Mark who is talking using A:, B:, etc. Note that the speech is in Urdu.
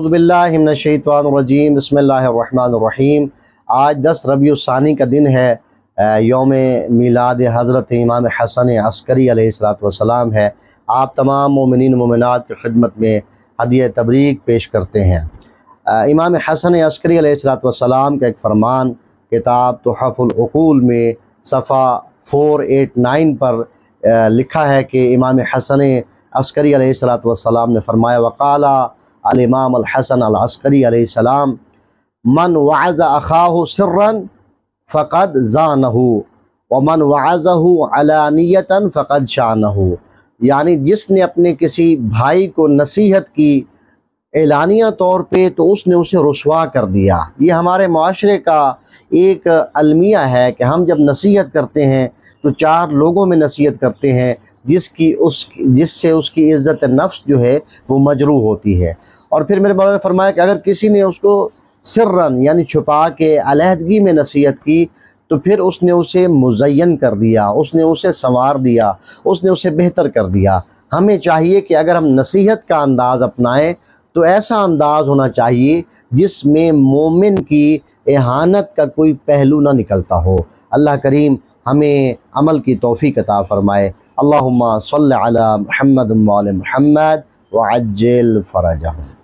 A: اعوذ باللہ من الشیطان الرجیم بسم اللہ الرحمن الرحیم۔ آج 10 ربیع الثانی کا دن ہے، یوم میلاد حضرت امام حسن عسکری علیہ السلام ہے۔ آپ تمام مومنین و مومنات کی خدمت میں ہدیہ تبریک پیش کرتے ہیں۔ امام حسن عسکری علیہ السلام کا ایک فرمان کتاب تحف العقول میں صفحہ 489 پر لکھا ہے کہ امام حسن عسکری علیہ السلام نے فرمایا، وقال الامام الحسن العسکری علیہ السلام، من وعظ اخاہ سرا فقد زانہ ومن وعظہ علانیتا فقد شانہ، یعنی جس نے اپنے کسی بھائی کو نصیحت کی اعلانیہ طور پہ تو اس نے اسے رسوا کر دیا۔ یہ ہمارے معاشرے کا ایک المیہ ہے کہ ہم جب نصیحت کرتے ہیں تو 4 لوگوں میں نصیحت کرتے ہیں جس سے اس کی عزت نفس جو ہے وہ مجروح ہوتی ہے۔ اور پھر میرے مولا نے فرمایا کہ اگر کسی نے اس کو سرن یعنی چھپا کے علیحدگی میں نصیحت کی تو پھر اس نے اسے مزین کر دیا، اس نے اسے سنوار دیا، اس نے اسے بہتر کر دیا۔ ہمیں چاہیے کہ اگر ہم نصیحت کا انداز اپنائیں تو ایسا انداز ہونا چاہیے جس میں مومن کی اہانت کا کوئی پہلو نہ نکلتا ہو۔ اللہ کریم ہمیں عمل کی توفیق عطا فرمائے۔ اللہم صلی علی محمد و آل محمد وعجل فرجہم۔